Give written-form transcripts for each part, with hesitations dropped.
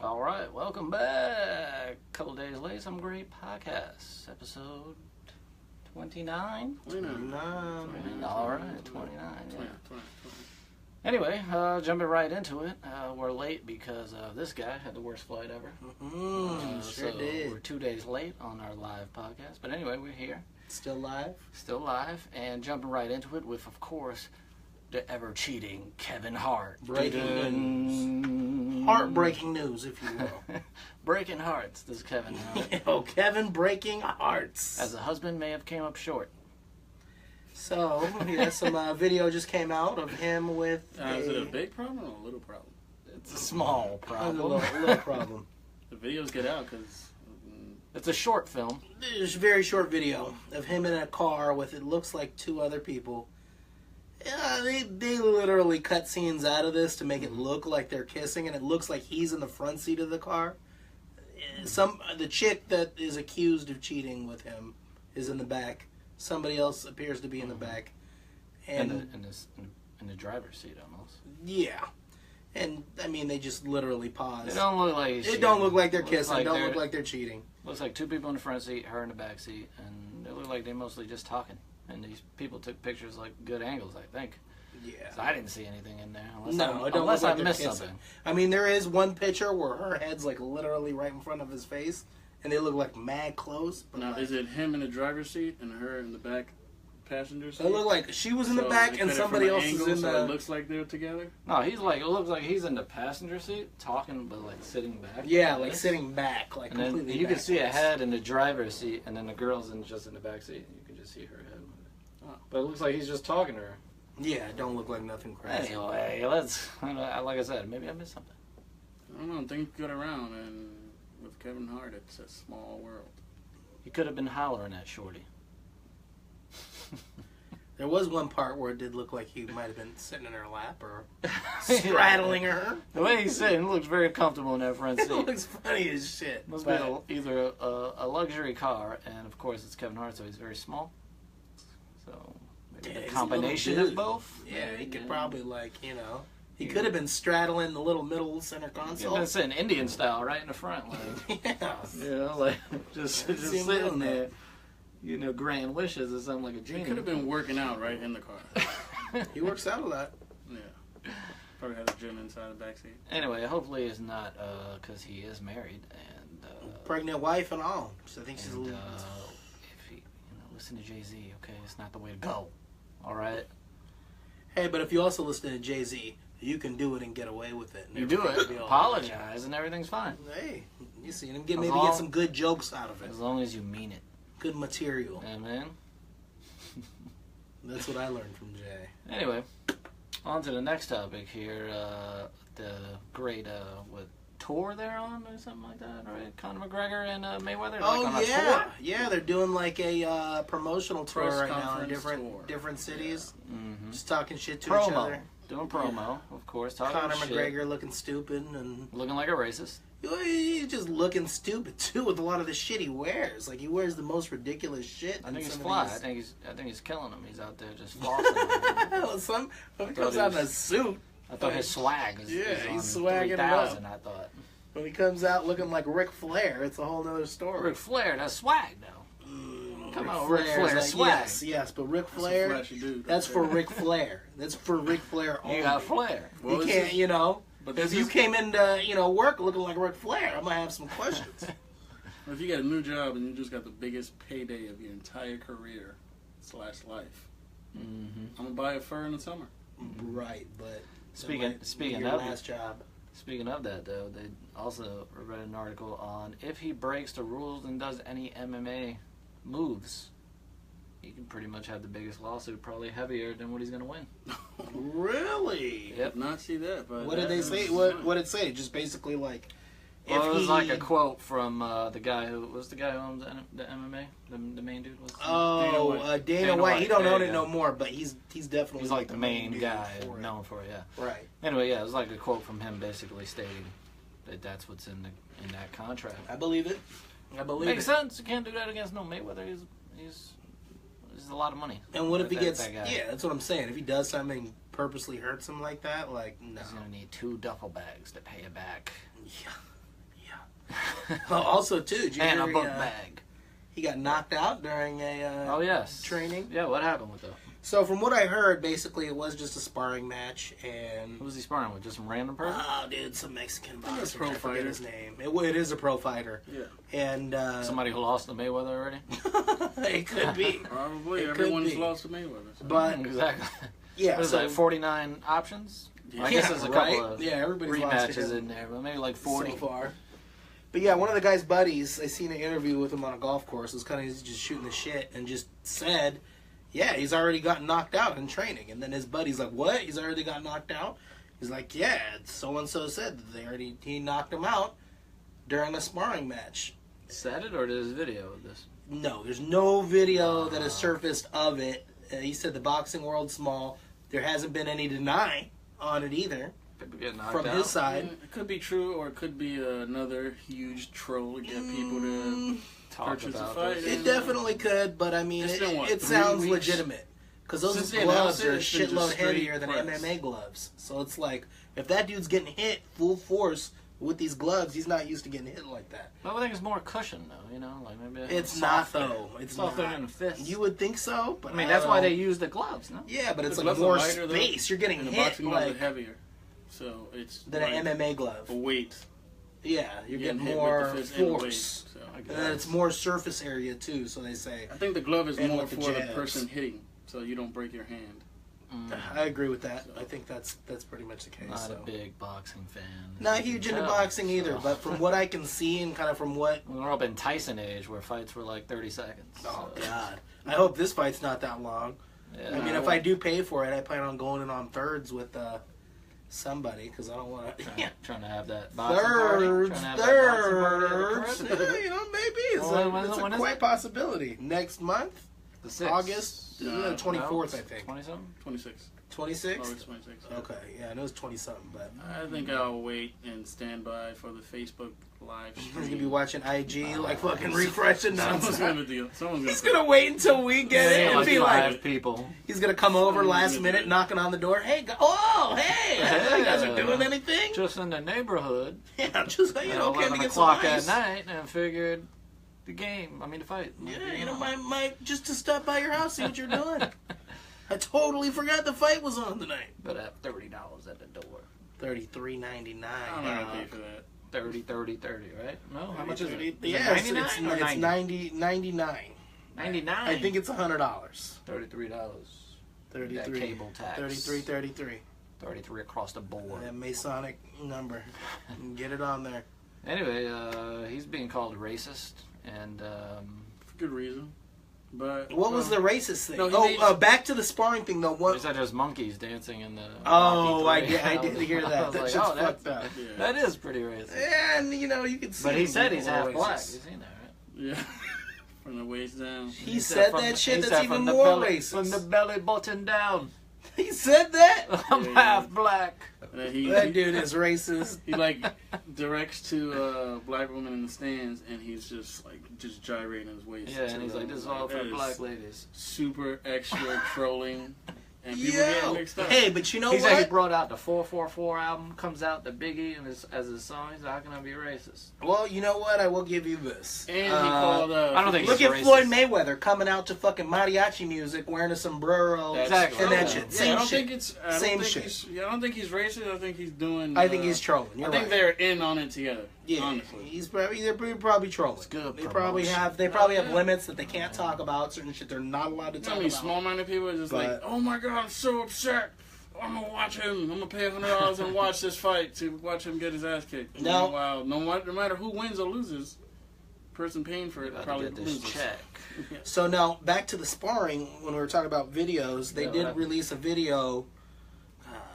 All right, welcome back. Couple days late, some great podcasts. Episode 29? 29. All right, 29. Yeah. 20. Anyway, jumping right into it. We're late because this guy had the worst flight ever. Sure so did. We're 2 days late on our live podcast. But anyway, we're here. Still live? Still live. And jumping right into it with, of course, the ever-cheating Kevin Hart. Breaking news. Heartbreaking news, if you will. Breaking hearts, this Kevin Hart. Kevin breaking hearts. As a husband may have came up short. So, yeah, some video just came out of him with Is it a big problem or a little problem? It's a small problem. A little problem. The videos get out because... It's a short film. There's a very short video of him in a car with, it looks like, 2 other people. Yeah, they literally cut scenes out of this to make it look like they're kissing, and it looks like he's in the front seat of the car. The chick that is accused of cheating with him is in the back. Somebody else appears to be in the back, And in the driver's seat almost. Yeah, and I mean they just literally pause. It don't look like It don't look like they're Looks kissing. like Don't they're- look like they're cheating. Looks like 2 people in the front seat, her in the back seat, and it looked like they mostly just talking. And these people took pictures like good angles, I think. Yeah. So I didn't see anything in there. It don't Unless look I like they're missed kissing. something. I mean, there is one picture where her head's like literally right in front of his face, and they look like mad close. But Now, like, is it him in the driver's seat and her in the back passenger seat? it looked like she was in the So back they and cut it somebody from an else is angle in so the. it looks like they're together? No, it looks like he's in the passenger seat talking, but like sitting back. Yeah, like this. sitting back, like And then completely. you can see a backwards. head in the driver's seat, and then the girl's just in the back seat. You can just see her head. Oh. But it looks like he's just talking to her. Yeah, it don't look like nothing crazy. Anyway, like I said, maybe I missed something. I don't know. Things get around, and with Kevin Hart, it's a small world. He could have been hollering at Shorty. There was one part where it did look like he might have been sitting in her lap or straddling her. The way he's sitting, he looks very comfortable in that front It seat. looks funny as shit. Must But be either a luxury car, and of course it's Kevin Hart, so he's very small. So maybe Yeah, a he's a combination little of dude. both. yeah, he could probably he could have been straddling the little middle center He's console. been sitting Indian style right in the front, like Yeah. you know, like just see him sitting doing there, you know, granting wishes or something like a He genie. could have been working out right in the car. He works out a lot. Yeah. Probably has a gym inside the backseat. Anyway, hopefully it's not because he is married and Pregnant wife and all. So I think she's a and, little. if he, listen to Jay-Z, okay, it's not the way to go. All right, Hey, but if you also listen to Jay-Z, you can do it and get away with it. And you do everything it, will be all apologize, and everything's fine right. Hey, you seen him As maybe long- get some good jokes out of it. as long as you mean it. Good material. Yeah, man. That's what I learned from Jay. Anyway, on to the next topic here. The great what tour they're on or something like that, right? Conor McGregor and Mayweather. Oh like on a yeah, tour. yeah. They're doing like a promotional tour Press right now in conference different tour. different cities, Mm-hmm. just talking shit to each Promo, other. doing promo, of course. Talking Conor shit, McGregor looking stupid and looking like a racist. he's just looking stupid too with a lot of the shit he wears. Like he wears the most ridiculous shit. I think in he's some fly. of I these- think he's killing him. He's out there just flossing. Some when he thought comes he out in a was- suit. I thought his swag is, Yeah, is on he's swagging it 3,000, up. I thought. When he comes out looking like Ric Flair, it's a whole nother story. Ric Flair, that's swag though. Come on, Ric Flair's Flair like, swag. yes, but Ric That's a Flair, flashy dude. that's for Ric Flair. That's for Ric Flair only. You got flair. What You was can't, this? But if this you is- came into, work looking like Ric Flair, I'm going to have some questions. If you got a new job and you just got the biggest payday of your entire career / life, Mm-hmm. I'm gonna buy a fur in the summer. Right, but Speaking your of last job. Speaking of that, though, they also read an article on if he breaks the rules and does any MMA moves, he can pretty much have the biggest lawsuit, probably heavier than what he's going to win. Really? Yep. Did not see that. But What did they say? What did it say? Just basically like, Well, it if was he, like a quote from the guy who owns the MMA, the main dude. What's his name? Oh, Dana Dana Dana White. White, He don't there own you it go. no more, but he's definitely He's like the main dude guy for it. known for it, yeah. Right. Anyway, yeah, it was like a quote from him basically stating that that's what's in that contract. I believe it. I believe Makes it. sense. You can't do that against no Mayweather. He's a lot of money. And what if he That gets? guy. Yeah, that's what I'm saying. If he does something purposely hurts him like that, like no. He's gonna need 2 duffel bags to pay it back. Yeah. Also, too, did you And hear a book bag. he got knocked out during a Oh, yes. training? Yeah, what happened with that? So, from what I heard, basically, it was just a sparring match, and... Who was he sparring with? Just some random person? Oh, dude, some Mexican think it's boxer. pro I forget fighter. his name. It is a pro fighter. Yeah. And, Somebody who lost to Mayweather already? it could be. Probably. It could Everyone's be. lost to Mayweather. So. But, Exactly. yeah, What is so... that, 49 options? Yeah. I guess there's a couple of Yeah, everybody's lost to rematches him in there, but maybe like 40. so far. But yeah, one of the guy's buddies, I seen an interview with him on a golf course, was kind of just shooting the shit, and just said, yeah, he's already gotten knocked out in training. And then his buddy's like, what? He's already got knocked out? He's like, yeah, so-and-so said that he knocked him out during a sparring match. Said it, or did his video of this? No, there's no video that has surfaced of it. He said the boxing world's small. There hasn't been any deny on it either People get knocked from out. his side. Yeah, it could be true, or it could be another huge troll to get people to Talk purchase a about fight. this. It definitely could, but I mean, It's been, what, it 3 sounds weeks? legitimate. Because those Since they gloves announced it, are a it's been just shitload straight heavier than press. MMA gloves. So it's like, if that dude's getting hit full force with these gloves, he's not used to getting hit like that. I think it's more cushion, though, you know? Like maybe It's not, softer. though. It's Softer not. than a fist. You would think so, but I mean, that's why don't they know. use the gloves, no? Yeah, but it's The like gloves are more lighter, though, space. You're getting and the hit boxing gloves like are heavier, so it's than like an MMA glove. a weight. Yeah, you're getting hit more with the fist and the weight, force. so. I And guess. then it's more surface area, too, so they say. I think the glove is And more with the for the jabs. person hitting, so you don't break your hand. I agree with that. I think that's pretty much the case. Not so. a big boxing fan. Not huge into boxing either, but from what I can see and kind of from what... We're up in Tyson age where fights were like 30 seconds. Oh, so, God. I hope this fight's not that long. Yeah. I mean, if I do pay for it, I plan on going in on thirds with somebody, because I don't want to... Yeah. Trying to have that boxing party. Thirds, Trying to have that boxing party at thirds. the crib. Yeah, you know, maybe. It's Well, a, it's a when is quite it? possibility. Next month? The 6th. August? No, 24th, I think. 20-something? 26. 26th? August 26. Okay, yeah, I know it's 20-something, but... I think I'll wait and stand by for the Facebook live He's stream. going to be watching IG, like fucking refreshing Someone's nonstop. gonna do. Someone's He's gonna. going to wait until we get it Yeah, and like be 5 like... people. He's going to come over Someone's last gonna minute, do it. knocking on the door. Hey, oh, hey, you guys are doing anything? Just in the neighborhood. Yeah, just, you know, came to 11 get some o'clock at ice. night and figured the fight. Yeah, you know, might just to stop by your house, see what you're doing. I totally forgot the fight was on tonight. But at $30 at the door. $33.99. I'm not gonna pay for that. 30, 30, 30, right? No, how much is it? Yeah, Is it 99 or it's 90? 99. 99. I think it's $100. $33. 33. That cable tax. 33. 33 across the board. That Masonic number. Get it on there. Anyway, he's being called racist, and For good reason. But What was the racist thing? No, he made- Back to the sparring thing though. he What? said there's monkeys dancing in the. Oh, I Rocky III. did hear I that. was That like, shit's oh, fucked that's- up. Yeah. That is pretty racist. And you know you could see. But he him said being he's a half little black. racist. You seen that, right? Yeah. From the waist down. He said from that the- shit. he That's said even from the more belly, racist. From the belly button down. He said that. I'm Yeah. half black. And then he, That dude is racist. he like directs to black women in the stands, and he's just gyrating his waist. Yeah, to and he's them. like, this is all for That is black ladies. Super extra trolling, and people get Yo, mixed up. hey, but you know He said he what? brought out the 444 album, comes out the Biggie and as his song. He's like, how can I be racist? Well, you know what? I will give you this. And he called. I don't think Look he's at racist. Floyd Mayweather coming out to fucking mariachi music, wearing a sombrero, Exactly. and that Yeah. shit. Yeah, Same I don't shit. think it's. I don't Same think shit. I don't think he's racist. I think he's doing. I think he's trolling. You're I think right. they're in on it together. Yeah, honestly. they're probably trolling. It's good They probably promotion. have Yeah. limits that they can't talk about. Certain shit they're not allowed to You know talk how many about. small-minded people are just But- like, oh my god, I'm so upset. I'm gonna watch him. I'm gonna pay $100 and watch this fight to watch him get his ass kicked. No. Meanwhile, no matter who wins or loses, person paying for it Got to probably get this loses. check. So now back to the sparring. When we were talking about videos, they Yeah, did what release a video.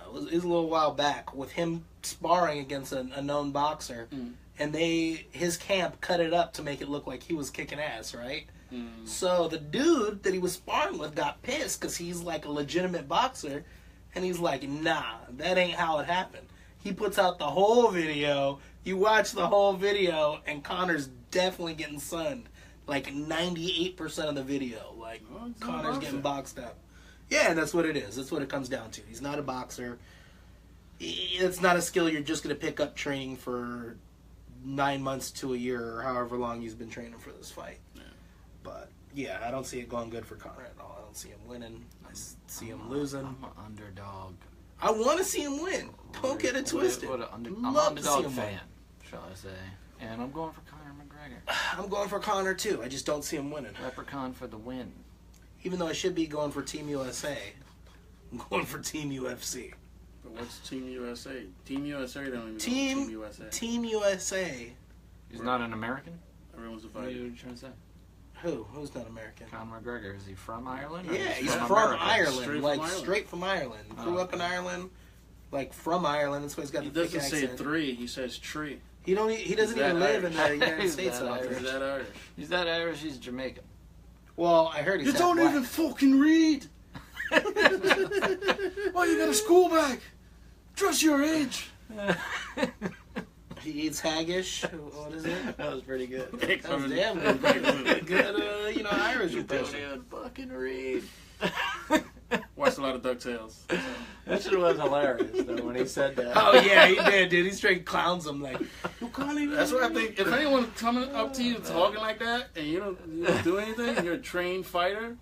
It was a little while back with him sparring against a known boxer, Mm. and his camp cut it up to make it look like he was kicking ass, right? Mm. So the dude that he was sparring with got pissed because he's like a legitimate boxer, and he's like, nah, that ain't how it happened. He puts out the whole video. You watch the whole video, and Conor's definitely getting sunned. Like 98% of the video, like Well, it's not Conor's boxing. getting boxed up. Yeah, and that's what it is. That's what it comes down to. He's not a boxer. It's not a skill you're just going to pick up training for 9 months to a year or however long he's been training for this fight. Yeah. But yeah, I don't see it going good for Conor at all. I don't see him winning. I see him losing. I'm an underdog. I want to see him win. Don't get it twisted. I'm an Love to see underdog him fan, win. shall I say. And I'm going for Conor McGregor. I'm going for Conor too. I just don't see him winning. Leprechaun for the win. Even though I should be going for Team USA, I'm going for Team UFC. But what's Team USA? Team USA don't even Team- know Team USA. Team USA. He's not an American? Everyone's a What are fighter. you trying to say? Who? Who's not American? Conor McGregor. Is he from Ireland? or Yeah, he's from America? Ireland. Straight from Ireland. Straight from Ireland. Grew up in Ireland. Like from Ireland. That's why he's got He the thick doesn't say accent. 3, he says tree. He doesn't He's even that live in the United He's States. that I don't Irish. Is think. that Irish? He's that Irish, he's Jamaican. Well, I heard he's You half don't black. even fucking read! Why you got a school bag? Dress your age! He eats haggish. What is it? That was pretty good. That was damn good. Good, Irish You don't impression. even fucking read. Watched a lot of DuckTales. That shit was hilarious, though, when he said that. Oh yeah, he did, dude. He straight clowns him like, you can't even. That's what I think. If anyone coming up to you talking like that and you don't do anything, and you're a trained fighter,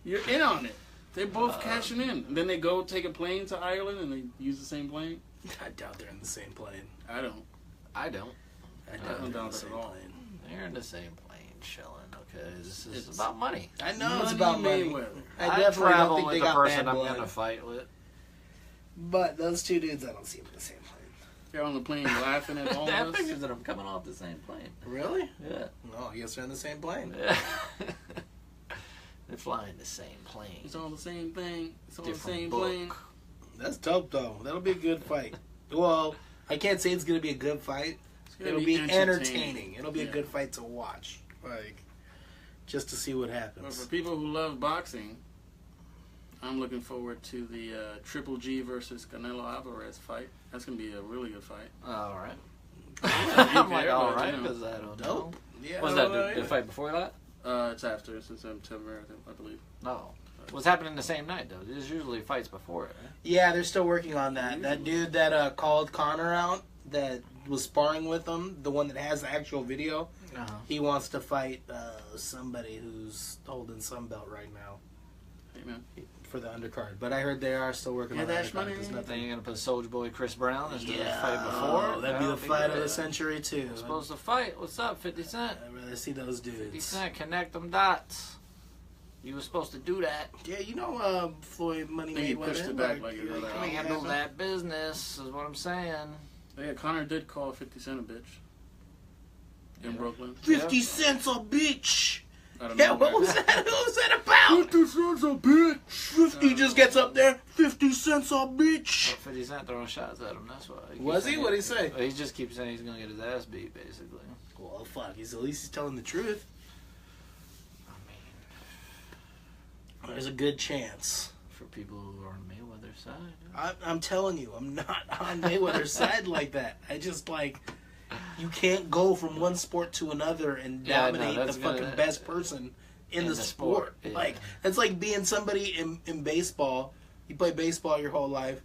you're in on it. They're both cashing in. And then they go take a plane to Ireland and they use the same plane. I doubt they're in the same plane. I don't. I don't. I don't doubt they're in doubt the that same at all. plane. They're in the same plane, chilling. Okay, this is It's- about money. I know it's Money about money. Mayweather. I I definitely don't travel think with they the got person bad I'm blood. gonna fight with. But those two dudes, I don't see them in the same plane. They're on the plane laughing at all They have of us. pictures of them coming off the same plane. Really? Yeah. No, I guess they're in the same plane. Yeah. They're flying the same plane. It's all the same thing. It's all the Different same book. plane. That's dope, though. That'll be a good fight. Well, I can't say it's going to be a good fight. It's gonna It'll be entertaining. It'll be a Yeah. good fight to watch. Like, just to see what But happens. for people who love boxing, I'm looking forward to the Triple G versus Canelo Alvarez fight. That's going to be a really good fight. All right. I'm I'm like, all right, because I don't know. Dope. Yeah, Was I that don't know the fight before that? It's after. It's in September, I believe. No. What's happening the same night, though? There's usually fights before it, right? Yeah, they're still working on that. That dude that called Conor out, that was sparring with him, the one that has the actual video, Uh-huh. he wants to fight somebody who's holding some belt right now Hey, man. for the undercard. But I heard they are still working Yeah, on the that's undercard. money. There's Then nothing. you're going to put Soulja Boy Chris Brown instead of the Yeah, fight before? that'd be the That'll fight of good. the century too. We're supposed to fight. What's up, 50 Cent? I'd rather see those 50 dudes. Cent, connect them dots. You were supposed to do that. Yeah, Floyd Money I think he Mayweather. pushed it back like a brother. come Handle on, that business, is what I'm saying. Yeah, Connor did call 50 Cent a bitch in Yeah. Brooklyn. 50 cents a bitch. I don't Yeah, know. what was that? What was that about? 50 Cent's a bitch. 50 just gets up there. 50 cents a bitch. Oh, 50 Cent throwing shots at him, that's why. Keeps Was he? saying- What'd he say? He just keeps saying he's going to get his ass beat, basically. Well, fuck. At least he's telling the truth. I mean, There's a good chance. for people who are on Mayweather's side. I'm telling you, I'm not on Mayweather's side like that. I just you can't go from one sport to another and Yeah, no, dominate the that's fucking gonna- best person in the sport. yeah. Like, that's like being somebody in baseball. You play baseball your whole life,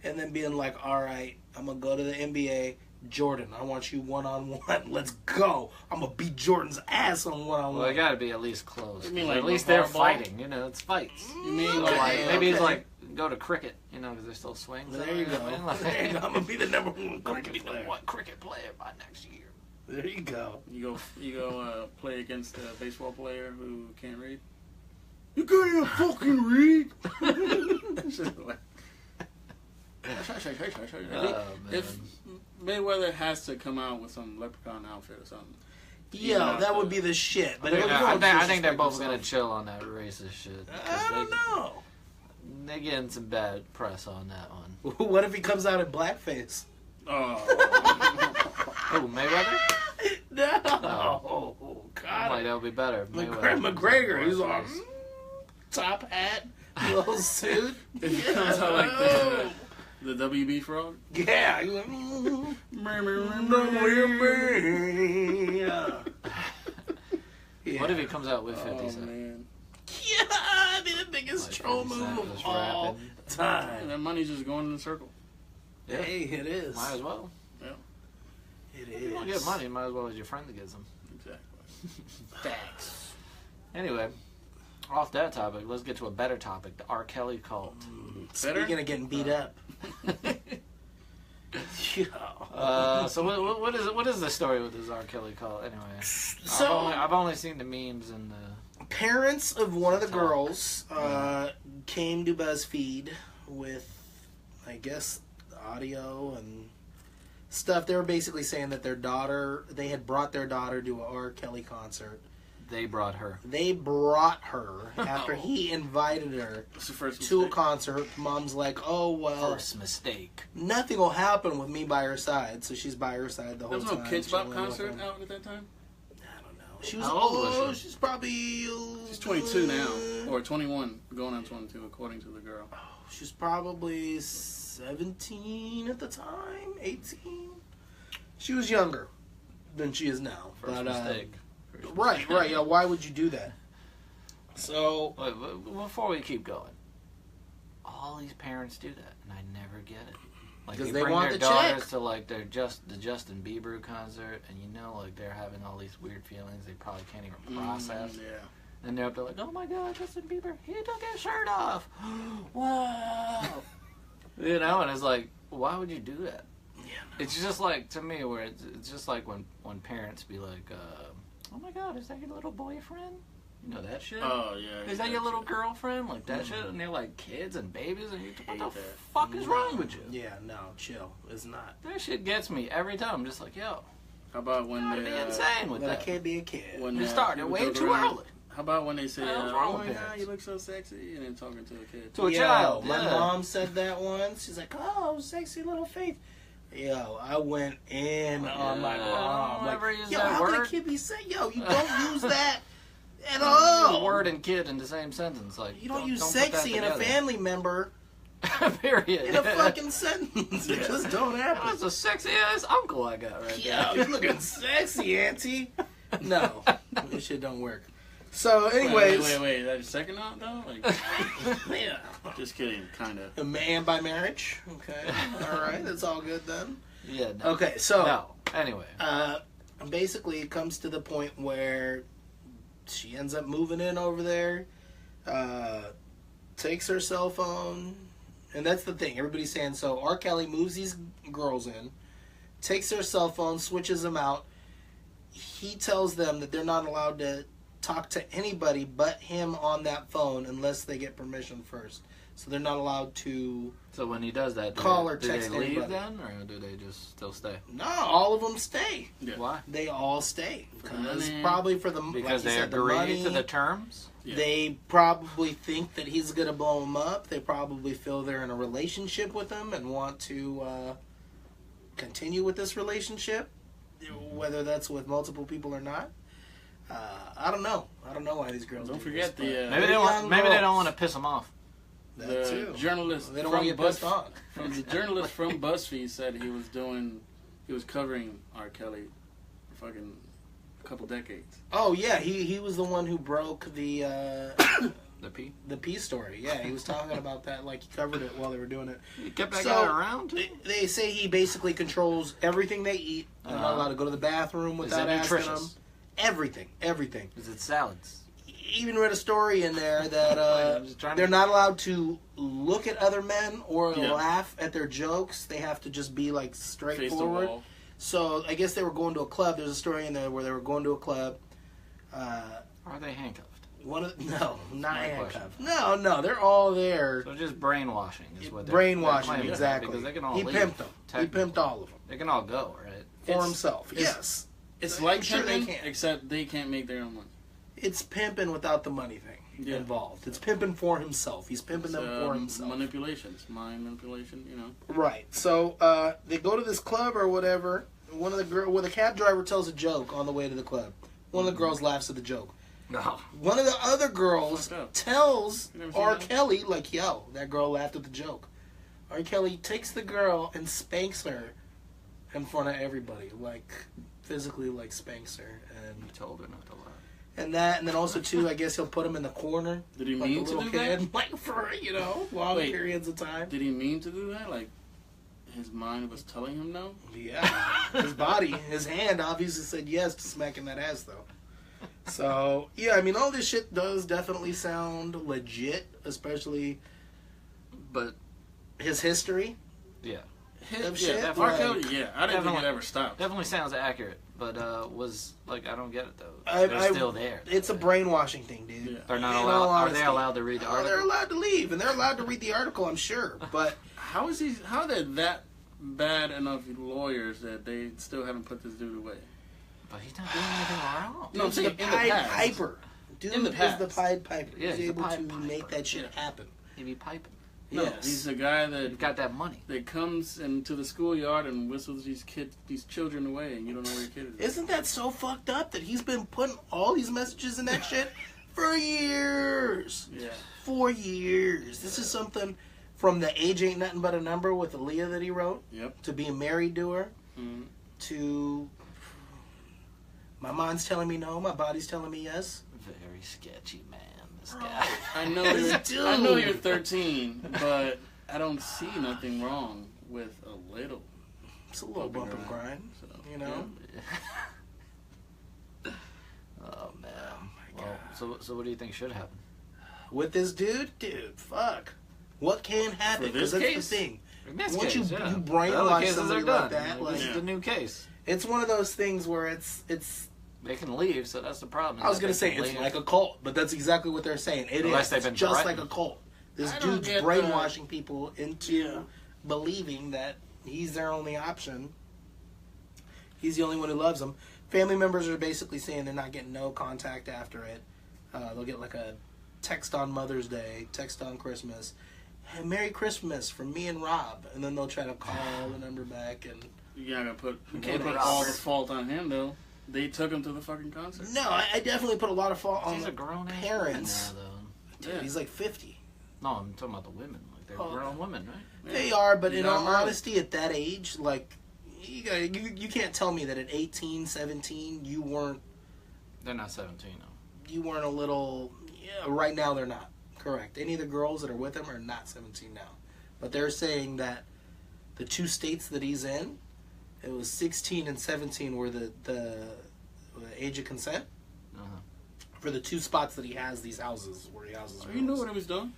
and then being like, all right, I'm going to go to the NBA. Jordan, I want you one-on-one. Let's go. I'm going to beat Jordan's ass on one-on-one. Well, they got to be at least close. You mean 'cause like at least they're hardball? fighting, it's fights. You mean So, like, like, maybe it's okay. like, go to cricket, because there's still swings. There you go. Like, There you go. I'm going to be the number one I'm going to cricket be the player. one cricket player by next year. There you go. You go play against a baseball player who can't read. You can't even fucking read. If Mayweather has to come out with some leprechaun outfit or something. Yeah, that would be the shit. But I think they're both going to chill on that racist shit. 'cause I don't know. They're getting some bad press on that one. What if he comes out in blackface? Oh, Who, Mayweather? No. I'm like, God. that would be better. if McGregor, he's on blackface. top hat, little suit. if he comes out like the WB frog. Yeah. He's like, yeah. What if he comes out with 50 Oh Cent? man, Yeah, I mean the biggest Like troll 50 Cent move of just all rapping. time. that money's just going in a circle. Yeah. Hey, it is. Might as well. It If you don't get money, you might as well as your friend that gets them. Exactly. Facts. Anyway, off that topic, let's get to a better topic: the R. Kelly cult. Speaking of getting beat up. So what is the story with this R. Kelly cult anyway? So I've only seen the memes and the parents of one of the girls came to BuzzFeed with, I guess, audio and stuff. They were basically saying that they had brought their daughter to a R. Kelly concert. they brought her. They brought her after he invited her to a concert. Mom's like, oh, well. First mistake. Nothing will happen with me by her side. So she's by her side the whole time. There was no Kids Bop concert out at that time? I don't know. She was How old was she? She's probably... She's 22 now. Or 21. Going on 22, according to the girl. She's probably 17 at the time. 18. She was younger than she is now. First mistake. Right. Yeah, why would you do that? So... Wait, before we keep going, all these parents do that, and I never get it. Like, because they they bring want their the daughters check. to, like, the Justin Bieber concert, and you know, like, they're having all these weird feelings they probably can't even process. Yeah. And they're up there like, oh my god, Justin Bieber, he took his shirt off. Wow. You know, and it's like, why would you do that? Yeah, It's just like, to me, where it's just like when parents be like, oh my god, is that your little boyfriend? You know that shit? Oh, yeah. Is that your little girlfriend? Like that shit? And they're like kids and babies, and you what the that. fuck is wrong with you? Yeah, no, chill. It's not. That shit gets me every time. I'm just like, yo, How about when gotta they... be insane with But I that. can't be a kid. When You started people way joke too around- early. How about when they say, What's wrong oh with my god, parents? you look so sexy, and then talking to a kid. To a Yo, child. My yeah. mom said that once. She's like, oh, sexy little Faith. Yo, I went in on my mom. Don't ever Like, use yo, that how could a word. kid be saying, yo, you don't use that at The all. word and kid in the same sentence. Like You don't use put that sexy in a together. family member Period. in a fucking sentence. It just don't happen. That's a sexy ass uncle I got right Yo, there. you looking sexy, auntie. No, this shit don't work. So, anyways. Wait. Is that your second aunt, though? Like, Yeah. just kidding, kind of. A man by marriage. Okay. All right. That's all good then. Yeah. No. Okay. So. No. Anyway. Basically, it comes to the point where she ends up moving in over there, takes her cell phone, and that's the thing. Everybody's saying, so R. Kelly moves these girls in, takes their cell phone, switches them out. He tells them that they're not allowed to talk to anybody but him on that phone unless they get permission first. So they're not allowed to... So when he does that, Call or do text they leave anybody. then, or do they just still stay? No, all of them stay. Yeah. Why? They all stay. For the Because money. probably for the... Because like you they said, the agree money. to the terms. Yeah. They probably think that he's going to blow them up. They probably feel they're in a relationship with him and want to continue with this relationship, whether that's with multiple people or not. I don't know. I don't know why these girls Don't do forget this, the, but Maybe they young want. Maybe they girls. don't want to piss him off. That the too. journalist They don't want to from get pissed on. From the journalist from BuzzFeed said he was covering R. Kelly for fucking a couple decades. Oh yeah, he was the one who broke the The P. the P story. Yeah, he was talking about that. Like he covered it while they were doing it. You kept that So, guy around. They say he basically controls everything they eat. They're not allowed to go to the bathroom Is without it asking them. nutritious? Everything. Is it salads? Even read a story in there that I'm just trying to- they're not allowed to look at other men or Yeah. laugh at their jokes. They have to just be like Face the straightforward. wall. So I guess they were going to a club. There's a story in there where they were going to a club. Are they handcuffed? Not my handcuffed. No, they're all there. So just brainwashing is what they're Brainwashing, claiming, exactly. Because they can all He leave, pimped them. He technically. pimped all of them They can all go, right? for It's- himself. Yes, It's I'm like sure they pimping, can. except they can't make their own money. It's pimping without the money thing Yeah. involved. It's pimping for himself. He's pimping them for himself. Manipulation. It's mind manipulation, you know. Right. So they go to this club or whatever. One of the cab driver tells a joke on the way to the club. One of the girls laughs at the joke. No. One of the other girls Fucked up. tells You never seen R. that? Kelly, like, yo, that girl laughed at the joke. R. Kelly takes the girl and spanks her in front of everybody, like physically, like spanks her, You told her not to lie. and then also too, I guess he'll put him in the corner. Did he Like a mean to little do kid, that? like for long Wait. periods of time. Did he mean to do that? Like his mind was telling him no? Yeah. His hand obviously said yes to smacking that ass, though. So, yeah, I mean, all this shit does definitely sound legit, especially But his history. yeah, Of Yeah, shit, R. like- Kelly, yeah. I didn't think it ever stopped. definitely sounds accurate. But was like I don't get it though. I- They're still there. It's a brainwashing thing, dude. Yeah. They're not In allowed. all Are they honesty. allowed to read the Oh, they're article? allowed to leave, and they're allowed to read the article, I'm sure. But How are they that bad enough lawyers that they still haven't put this dude away? But he's not doing anything wrong. No, I'm dude's the saying in the Pied past. Piper. Dude In the is past. the Pied Piper. Yeah, he's he's the able to Pied Piper. make that shit happen. He be piping. No, Yes. he's the guy You've that got that money. comes into the schoolyard and whistles these children away, and you don't know where your kid is. Isn't that so fucked up that he's been putting all these messages in that shit for years? Yeah. 4 years. This is something from the Age Ain't Nothing But a Number with Aaliyah that he wrote, Yep. to being married to her, Mm-hmm. to my mind's telling me no, my body's telling me yes. Very sketchy man. This guy. I know This you're, I know dude. you're 13, but I don't see nothing wrong with a little. It's a little bump and grind, So, you know? Oh man. Well, so what do you think should happen? With this dude, fuck. What can happen? For this Because that's case? the thing. In this Once case, you yeah. brainwash The other cases somebody are like done. that, This like- is the new case. It's one of those things where it's They can leave, so that's the problem. I was gonna They say can it's leave. like a cult, but that's exactly what they're saying. It Unless is. they've It's been just threatened. like a cult. This I don't dude's get brainwashing people into Yeah. believing that he's their only option. He's the only one who loves them. Family members are basically saying they're not getting no contact after it. They'll get like a text on Mother's Day, text on Christmas. Hey, Merry Christmas from me and Rob, and then they'll try to call the number back and. You gotta put, you Okay, can't put Robert. all the fault on him though. They took him to the fucking concert. No, I definitely put a lot of fault on He's the a grown ass parents. woman now, though. Dude, Yeah. he's like 50. No, I'm talking about the women. Like they're Oh. grown women, right? They are, but You in got all 'em early. honesty, at that age, like, you can't tell me that at 18, 17, you weren't They're not 17 though. a little. Yeah, right now they're not. Correct. Any of the girls that are with him are not 17 now, but they're saying that the two states that he's in, it was 16 and 17 were the age of consent Uh-huh. for the two spots that he has these houses where he houses. You knew girls. what he was doing.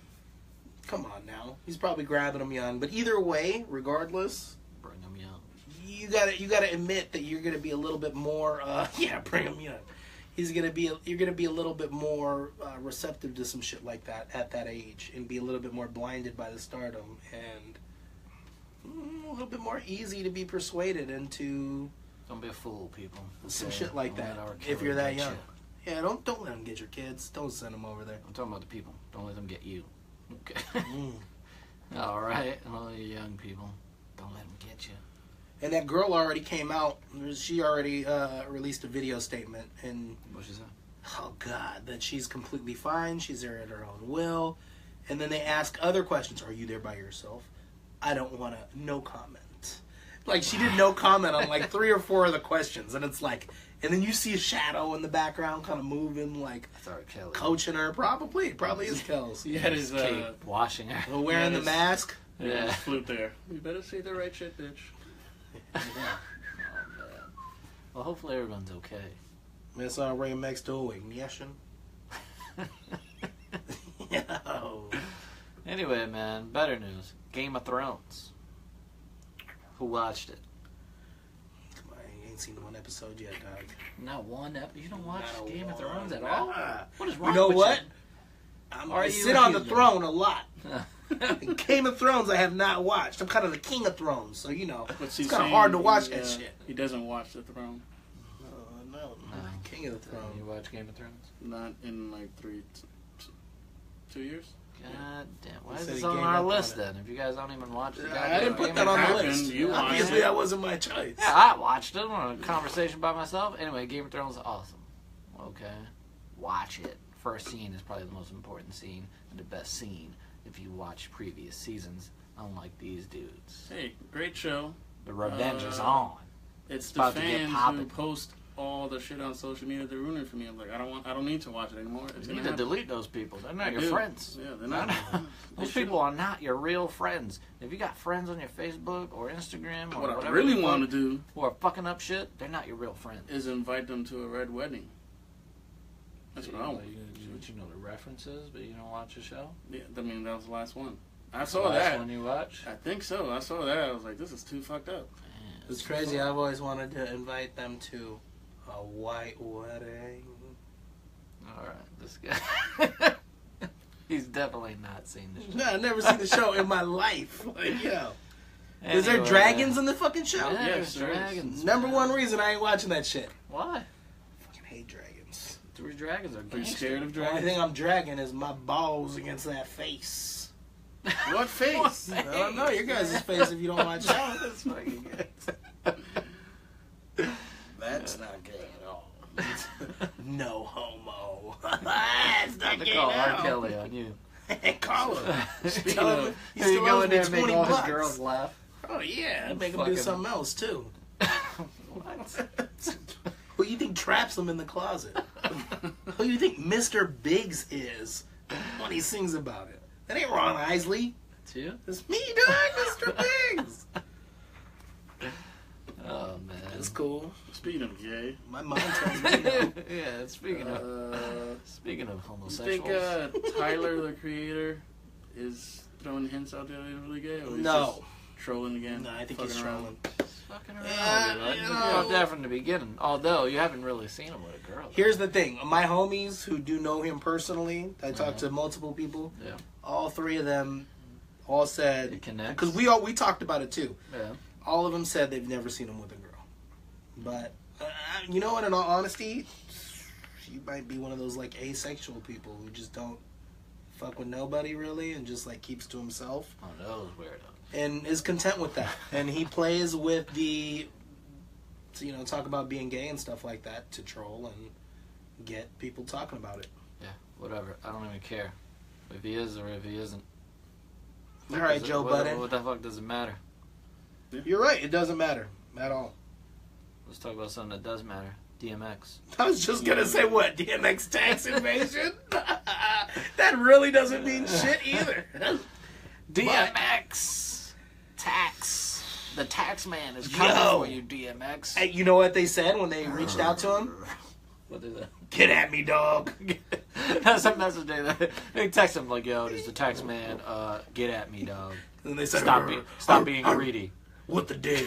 Come on now, he's probably grabbing them young, but either way, regardless. Bring them young. You gotta admit that you're gonna be a little bit more. Bring him. You're gonna be a little bit more receptive to some shit like that at that age, and be a little bit more blinded by the stardom, and a little bit more easy to be persuaded into Don't be a fool, people. some Okay? shit like Don't that let our if killer you're that get young. you. Yeah, don't let them get your kids. Don't send them over there. I'm talking about the people. Don't let them get you. Okay. Mm. All right. All you young people. Don't let them get you. And that girl already came out. She already released a video statement, and What she say? oh God, that she's completely fine. She's there at her own will. And then they ask other questions. Are you there by yourself? I don't want to. No comment. Like, she did no comment on like 3 or 4 of the questions. And it's like, and then you see a shadow in the background kind of moving, like That's our Kelly. coaching her. Probably is Kels. He had his Keep washing her. Wearing the Yes. mask. Yeah. his flute there. You better say the right shit, bitch. Oh, man. Well, hopefully everyone's okay. Miss Ray next to ignition. Yo. Anyway, man, better news. Game of Thrones. Who watched it? Come on, you ain't seen one episode yet, dog. Not one. You don't watch Not a Game of one. Thrones at all? Nah. What is wrong You know with what? Are I you sit on the human? throne a lot. you? Game of Thrones I have not watched. I'm kind of the king of Thrones, so you know. But It's she's kind of saying hard to watch he, that shit. He doesn't watch the throne. No. King of the You Throne. watch Game of Thrones? Not in like 2 years. God damn. Why He is said this he on gave our up on list it. then? If you guys don't even watch the I goddamn didn't put Game that of on the Thrones. happened. list. You watched Obviously, it. that wasn't my choice. Yeah, I watched it on a conversation by myself. Anyway, Game of Thrones is awesome. Okay? Watch it. First scene is probably the most important scene and the best scene if you watch previous seasons, unlike these dudes. Hey, great show. The revenge is Uh, on. It's the about to get fans who poppin'. post all the shit on social media they're ruining for me. I'm like, I don't need to watch it anymore. It's You gonna need to happen. delete those people. They're not I your do. friends. Yeah, they're not. Those people are not your real friends. If you got friends on your Facebook or Instagram or What I whatever really the fuck, want to do who are fucking up shit, they're not your real friends. is invite them to a red wedding. That's what I want. You know the references, but you don't watch the show? Yeah, I mean, that was the last one. I The saw last that. one you watch? I think so. I saw that. I was like, this is too fucked up. Man, It's crazy. I've always wanted to invite them to a white wedding. Alright, this guy. He's definitely not seen the show. No, I've never seen the show in my life. Like, yo. Is there Anyway, dragons in the fucking show? Yeah, Yes, there's there is. dragons. Number man. one reason I ain't watching that shit. Why? Fucking hate dragons. Three dragons are Are you gangster. scared of The only dragons? thing I'm dragging is my balls against that face. What face? I don't know your guys' face if you don't watch out. That's fucking good. That's not gay at all. No homo. That's not To gay call at R. all. Kelly on you. Call him. Speaking Tell him of, he you still go owes in me there and make 20 all his bucks. girls laugh. Oh yeah, You make him do fucking- something else too. What? Who you think traps him in the closet? Who you think Mr. Biggs is when he sings about it? That ain't Ron Isley. It's you? It's me, dog, Mr. Biggs. Oh, man. That's cool. Speaking of gay, My mom tells me no. Yeah, speaking of you homosexuals. think Tyler, the creator, is throwing hints out there that he's really gay? Or he's No. just trolling again? No, I think fucking he's around? trolling. Fucking around Yeah, with it. you You know. know, there from the beginning. Although you haven't really seen him with a girl. Here's the thing. My homies who do know him personally, I talked to multiple people. Yeah. All three of them all said, It connects. because we talked about it too. Yeah. All of them said they've never seen him with a girl. But you know what? In all honesty, you might be one of those like asexual people who just don't fuck with nobody really and just like keeps to himself Oh, those weirdos. and is content with that. And he plays with the, you know, talk about being gay and stuff like that to troll and get people talking about it. Yeah, whatever. I don't even care if he is or if he isn't. All right, Does it- Joe what, Budden. What the fuck does it matter? You're right. It doesn't matter at all. Let's talk about something that does matter. DMX. I was just gonna say what DMX tax invasion. That really doesn't mean shit either. DMX tax. The tax man is coming Yo. for you, DMX. Hey, you know what they said when they reached out to him? What is that? Get at me, dog. That's a message they text him like, "Yo, this is the tax man. Get at me, dog. And they said, Stop being greedy. What the dig?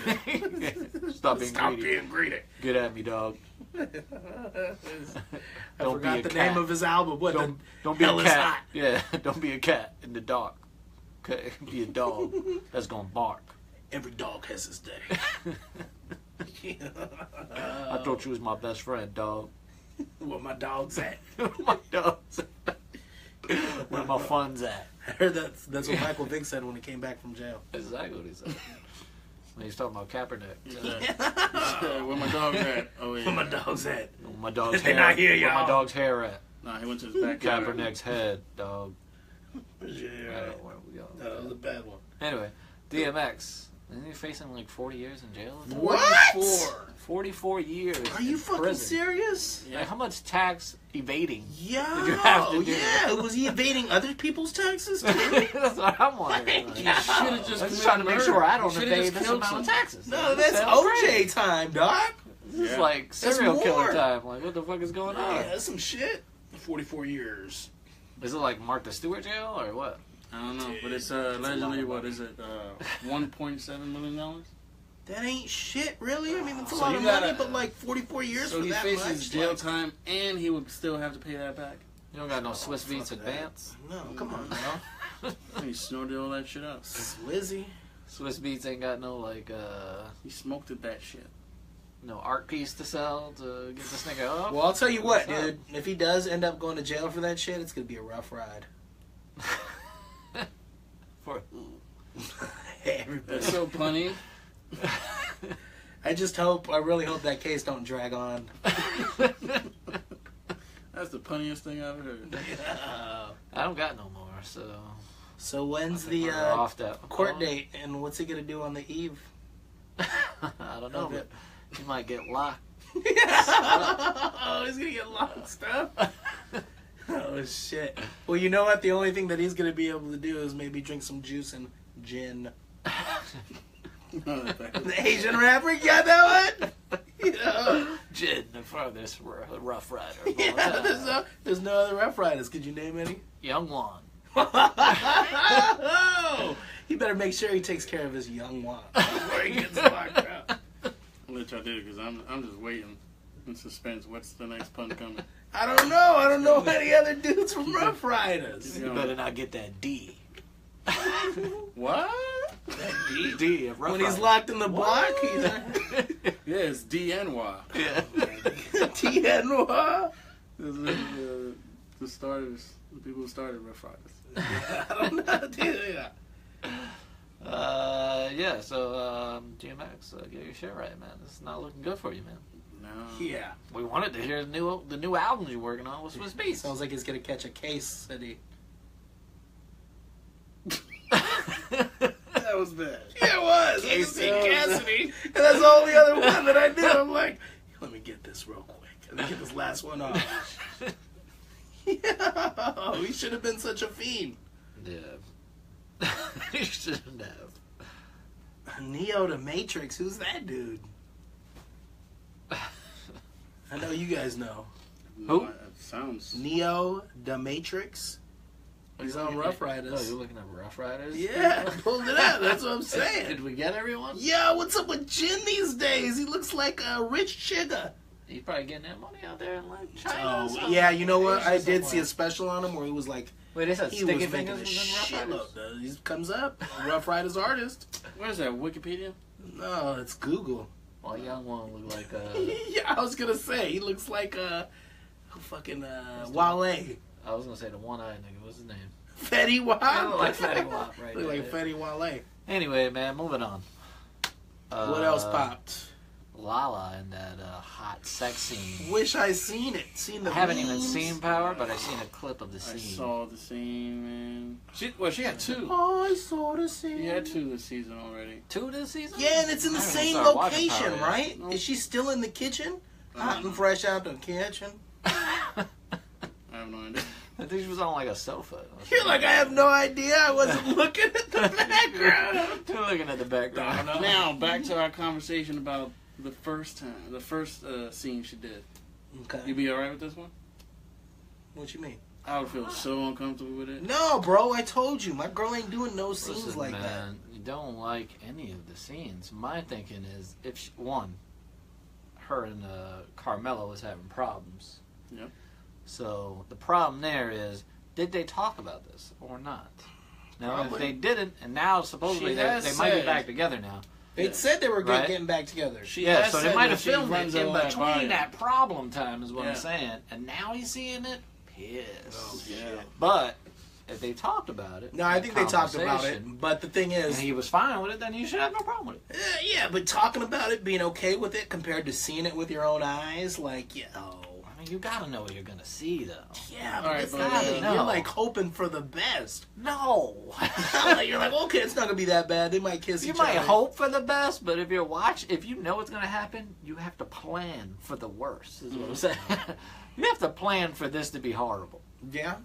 Stop being Stop greedy. being greedy. Get at me, dog. I Don't be forgot a the cat. name of his album. What Don't be a hell is cat. hot? Yeah, don't be a cat in the dark. Okay, be a dog that's gonna bark. Every dog has his day. I thought you was my best friend, dog. Where my dog's at? My dog's. Where my fun's at? I heard that's what Michael Vick said when he came back from jail. Exactly what he said. When he's talking about Kaepernick. Where my dog's at? Oh Where yeah. my dog's at? Where my dog's They're hair. not here, Where my y'all. dog's hair at? Nah, he went to his backyard. Kaepernick's head, dog. I Yeah. don't know where we go. That was a bad one. Anyway, DMX. Isn't he facing like 40 years in jail? What? 44 years. Are you in fucking prison. serious? Like, how much tax evading? Yeah. Did you have to do Yeah. Was he evading other people's taxes too? That's what I'm wondering. Thank Like, you. Should have just I'm just committed trying to make murder. sure I don't You should've evade just this killed amount of someone. taxes. No, that's Sounds OJ crazy. time, dog. This is Yeah. like That's serial killer more. time. Like, what the fuck is going on? Yeah, that's some shit. 44 years. Is it like Mark the Stewart jail or what? I don't know, but it's a lot allegedly of what money. is it? $1.7 million. That ain't shit, really. I mean, that's a So lot you of money, gotta- but like 44 years So for he that faces much. jail like, time, and he would still have to pay that back. You don't got no Swiss fuck Beats that. Advance? No, come on, now. And he snorted all that shit up. Swizzy. Swiss Beats ain't got no, like, He smoked at that shit. no art piece to sell to get this nigga up? Well, I'll tell you what, What's up? dude. If he does end up going to jail for that shit, it's gonna be a rough ride. For who? Everybody. That's so funny. I really hope that case don't drag on. That's the punniest thing I've ever heard. I don't got no more, so... So when's I think the we're off that court date, and what's he gonna do on the eve? I don't know, of but it? you might get locked. Oh, he's gonna get locked up. Oh shit. Well, you know what? The only thing that he's gonna be able to do is maybe drink some juice and gin. The Asian rapper, you got that one? You know? Jid, the farthest Rough Rider. Yeah, there's no other Rough Riders. Could you name any? Young Juan. Oh, he better make sure he takes care of his young Juan before he gets locked up. I'll let y'all do it because I'm just waiting in suspense. What's the next pun coming? I don't know. I don't know any other dudes from Rough Riders. You better not get that D. What? That D of Rough when he's Rider. locked in the block, he's Yeah, it's DNY. Yeah. TNY. The starters, the people who started Rough Riders. I don't know, dude. Yeah, so GMX, get your shit right, man. It's not looking good for you, man. No. Yeah. We wanted to hear the new albums you're working on with Swiss Beats. Sounds like he's gonna catch a case city. That was bad. Yeah, it was. Casey Cassidy. And that's the only other one that I knew. I'm like, let me get this real quick. Let me get this last one off. Yeah. He should have been such a fiend. Yeah. You shouldn't have. Neo the Matrix. Who's that dude? I know you guys know. Who? No, it sounds. Neo the Matrix. He's on Rough Oh, Riders. you're looking at Rough Riders? Yeah, I pulled it out. That's what I'm saying. Did we get everyone? Yeah, what's up with Jin these days? He looks like a rich chigga. He's probably getting that money out there in like China. or Oh, something. yeah, you know what? Asia I did see somewhere. a special on him where he was like, Wait, they said he Sticky was making Fingers a was in Rough Riders? shitload. He comes up, Rough Riders artist. What is that? Wikipedia? No, it's Google. Well, young one looked like Yeah, I was gonna say he looks like fucking Wale, I was gonna say the one-eyed nigga. What's his name? Fetty Wap. Like Fetty Wap, right? Look like Fetty Wale. Anyway, man, moving on. What else popped? Lala in that hot sex scene. Wish I seen it. Seen the. I haven't even memes. seen Power, but I seen a clip of the I scene. saw the scene, man. She had two. Oh, I saw the scene. She had two this season already. 2 this season? Yeah, and it's in the I haven't same started watching location, Power yet. right? No. Is she still in the kitchen? Hot and fresh out the kitchen. I have no idea. I think she was on like a sofa. You're like, I have no idea. I wasn't looking at the background. You're looking at the background. Now, back to our conversation about the first scene she did. Okay. You be alright with this one? What you mean? I would feel so uncomfortable with it. No, bro. I told you, my girl ain't doing no scenes Listen, like man, you don't like any of the scenes. My thinking is, if she, one, her and Carmelo was having problems. Yep. So the problem there is, did they talk about this or not? Now, Probably. if they didn't, and now supposedly She they has might be said- back together now. that. They said they were Right. getting back together. She Yeah, has so they said might that have she filmed runs it her in life by between it. that problem time, is what I'm Yeah. saying. And now he's seeing it, pissed. Oh, Yeah. But if they talked about it, No, I that think they talked about it. conversation, But the thing and is, he was fine with it, then you should have no problem with it. yeah, but talking about it, being okay with it compared to seeing it with your own eyes, like, yeah, oh. I mean, you gotta know what you're gonna see, though. Yeah, All but right, it's but, not. no. You're like hoping for the best. No. You're like, okay, it's not gonna be that bad. They might kiss You each might other. hope for the best, but if if you know what's gonna happen, you have to plan for the worst. Is what I'm saying. You have to plan for this to be horrible, Yeah.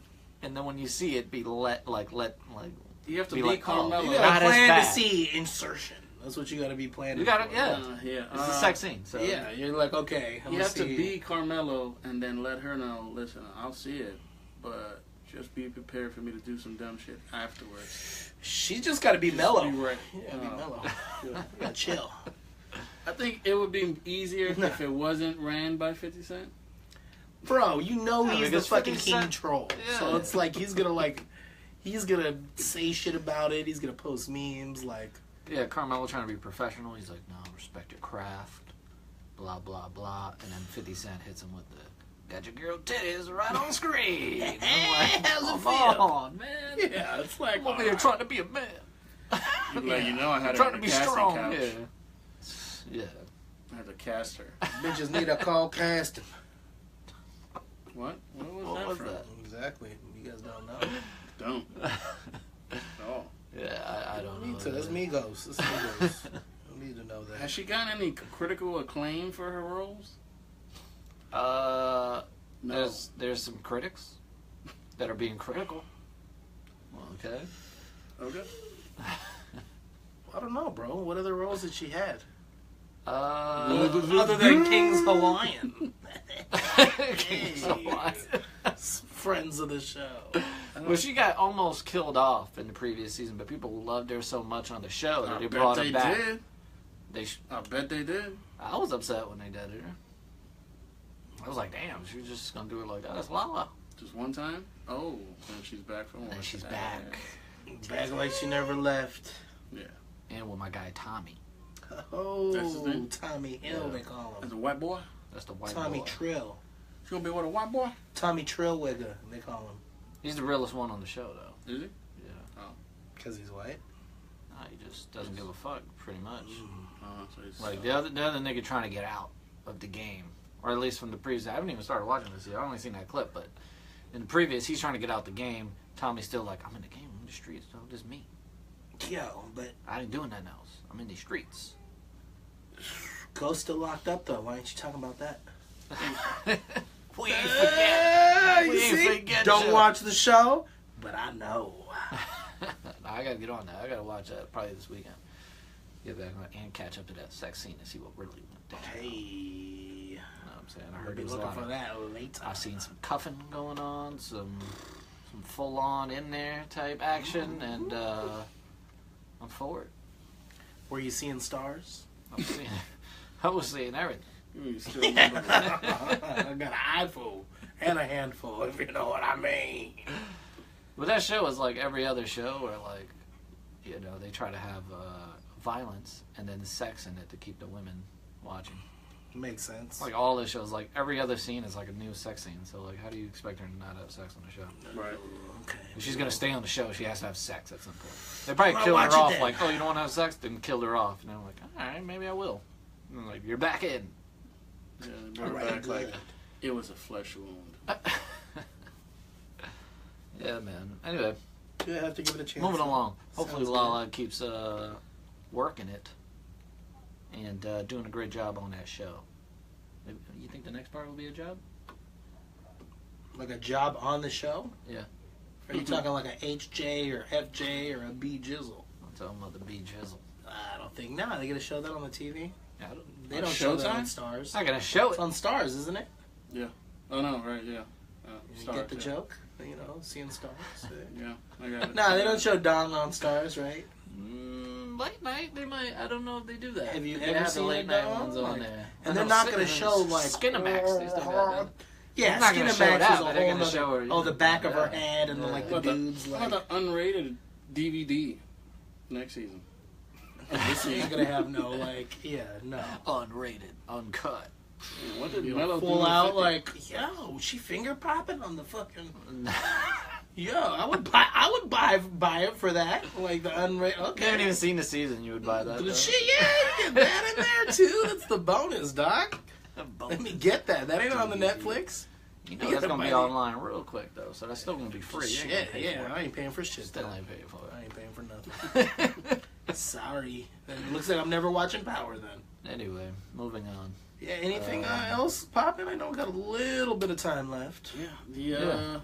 and then when you see it, let You have to Be be like, oh, Carmelo. You Not gotta as plan to bad. see insertion. That's what you gotta be planning. You gotta- for. yeah. Yeah. it's a sex scene. So Yeah, you're like, okay. I'm You gonna have to see- be Carmelo and then let her know, listen, I'll see it, but just be prepared for me to do some dumb shit afterwards. She's just gotta be mellow. Be ready. Yeah, be mellow. You gotta chill. I think it would be easier if it wasn't ran by 50 Cent. Bro, you know Yeah, he's the because fucking 50 king Cent- troll. Yeah. So it's like he's gonna say shit about it. He's gonna post memes like. yeah, Carmelo trying to be professional. He's like, no, respect your craft, blah blah blah, and then 50 Cent hits him with the got your girl titties right on screen. I'm like, How's it come feel? on, man. Yeah, it's like I'm over here trying to be a man. You'd be like, you know, I had her Trying on to the be casting strong. couch. Yeah. I had to cast her. bitches need a call casting. What? What was What that was from? that? Exactly. You guys don't know. Don't. Oh. Yeah, I don't know. Need to. That's Migos. That's Migos. Don't need to know that. Has she gotten any critical acclaim for her roles? No. There's some critics that are being critical. Okay. Okay. I don't know, bro. What other roles did she had? Other than King's Hawaiian. King's Hawaiian. Friends of the show. Well, she got almost killed off in the previous season, but people loved her so much on the show that they brought her back. Did. I bet they did. I was upset when they did her. I was like, damn, she's just gonna do it like that. That's Lala. Just one time? Oh, and she's back from And one. then she's back. Back like she never left. Yeah. And with my guy Tommy. Oh, That's his name? Tommy Hill, they call As him. a white boy? That's the white Tommy boy. Trill. She gonna be with a white boy? Tommy Trillwigger, they call him. He's the realest one on the show, though. Is he? Yeah. Because he's white? No, he just doesn't give a fuck, pretty much. So he's, Like, the other nigga trying to get out of the game. Or at least from the previous. I haven't even started watching this yet. I've only seen that clip, but in the previous, he's trying to get out the game. Tommy's still like, I'm in the game. I'm in the streets. So just me. Yo, but I ain't doing nothing else. I'm in the streets. Ghost still locked up, though. Why ain't you talking about that? We ain't forget. You We ain't see? forget. Don't you. watch the show, but I know. I gotta get on that. I gotta watch that probably this weekend. Get back on and catch up to that sex scene and see what really went down. Hey. You know what I'm saying? I I'll heard be it was a looking lot for of, that later. I've seen some cuffing going on, some full on in there type action, and I'm for it. Were you seeing stars? I was seeing everything. You still I got an eyeful and a handful, if you know what I mean. But that show is like every other show where, like, you know, they try to have violence and then sex in it to keep the women watching. Makes sense. Like all the shows, like every other scene is like a new sex scene. So like, how do you expect her to not have sex on the show? Right. Okay. If she's gonna stay on the show, she has to have sex at some point. They probably Well, killed her watch it off. then. Like, oh, you don't want to have sex? Then killed her off. And I'm like, all right, maybe I will. And I'm like, you're back in. Yeah, they brought Alright, it back good. like it was a flesh wound. Yeah, man. Anyway, You have to give it a chance. moving along. Hopefully, Sounds Lala keeps working it and doing a great job on that show. You think the next part will be a job? Like a job on the show? Yeah. Are you talking like a HJ or FJ or a B Jizzle? I'm talking about the B Jizzle. I don't think. Nah, they gonna show that on the TV. Yeah, I don't, They On don't show that Showtime? on Stars. I'm not gonna show It's it. on Stars, isn't it? Oh no, right? Yeah. You Stars, get the yeah. joke? You know, seeing Stars. Yeah, I got it. Nah, they don't show Don on Stars, right? Late night, they might. I don't know if they do that. Have you they ever have seen the late it, night though? ones on Like- there. And they're not gonna show like Skinamax. They still got that. Yeah, They're not gonna show it Skinamax out, is a but they're whole gonna show her, other. Oh, the back of her yeah. head and Yeah. like How the about dudes how like. about the unrated DVD next season? This is gonna have no no. Unrated, uncut. Yeah, what did You Mello know, do? full with out 50? like, yo, she finger popping on the fucking. Yo, I would buy it for that. Like the unrated. You Okay. haven't even seen the season. You would buy that. The though. shit, yeah, you get that in there too. That's the bonus, doc. Let me get that. That ain't on the Netflix. You know that's gonna be online real quick though, so that's still gonna be free. You ain't gonna Shit, pay yeah, for I ain't paying for shit. Still though. ain't paying for I ain't paying for nothing. it. Sorry. It looks like I'm never watching Power then. Anyway, moving on. Yeah, anything else popping? I know we got a little bit of time left. Yeah, the Yeah.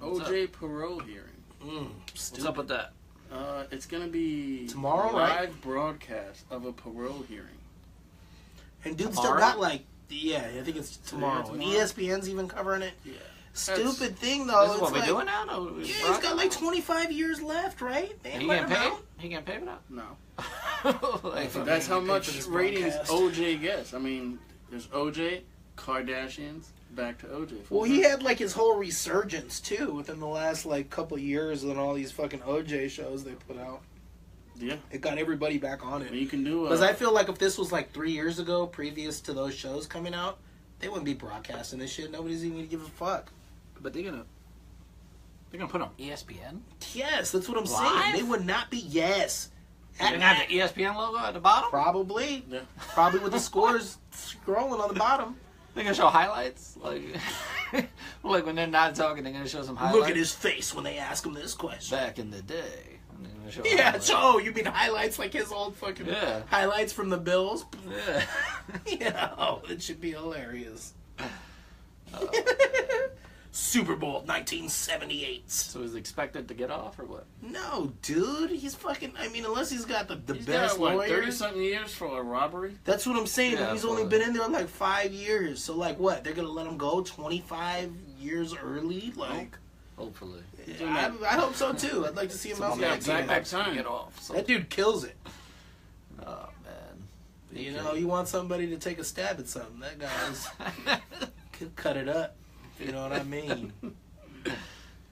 What's OJ parole hearing. What's up with that? It's gonna be Tomorrow, live right? broadcast of a parole hearing. And dude still Tomorrow? got like, yeah, I think it's tomorrow. tomorrow. ESPN's even covering it. Yeah. Stupid thing though. This is it's what we like, doing now? No, Yeah, he's got like 25 years left, right? They ain't He letting getting him paid? out. He getting paid for that? No, Like, Fuck. that's how Pay much for this ratings broadcast. OJ gets. I mean, there's OJ, Kardashians, back to OJ. Well, he had like his whole resurgence too within the last like couple years on all these fucking OJ shows they put out. Yeah, It got everybody back on I mean, it. you can do. Because I feel like if this was like 3 years ago, previous to those shows coming out, they wouldn't be broadcasting this shit. Nobody's even gonna give a fuck. but they're gonna put on ESPN. Yes, that's what I'm Live? saying. They would not be. Yes. They're gonna have the ESPN logo at the bottom. Probably. Yeah. Probably with the scores scrolling on the bottom. They're gonna show highlights, like like when they're not talking, they're gonna show some highlights. Look at his face when they ask him this question. Back in the day. And they're gonna show Yeah, highlights. so oh, you mean highlights like his old fucking Yeah. highlights from the Bills? Yeah. Yeah, oh, it should be hilarious. Super Bowl 1978. So he's expected to get off or what? No, dude. He's fucking... I mean, unless he's got the He's best got, what, lawyer. 30-something years for a robbery? That's what I'm saying. Yeah, He's only probably. been in there like 5 years. So, like, what? They're going to let him go 25 years early? Like... Hopefully. I hope so, too. I'd like to see him out Yeah, there. back time. Get off. So. That dude kills it. Oh, man. You know, you want somebody to take a stab at something. That guy's could cut it up. You know what I mean?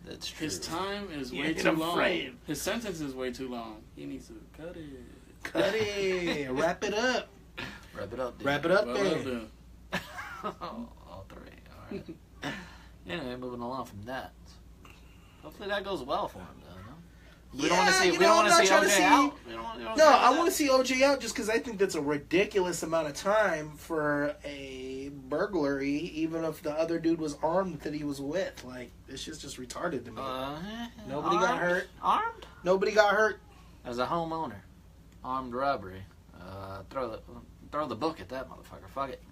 That's true. His time is You way ain't too long. afraid. His sentence is way too long. He needs to cut it. Cut it. Wrap it up. Wrap it up, dude. Wrap it up, Well, man. All three. All right. Anyway, moving along from that. Hopefully that goes well for him, though. No? We don't want to see. We don't want to see OJ out. No, I want to see OJ out just because I think that's a ridiculous amount of time for a burglary, even if the other dude was armed that he was with. Like, this shit's just retarded to me. Nobody got hurt. Armed? Nobody got hurt. As a homeowner, armed robbery. Throw the book at that motherfucker. Fuck it.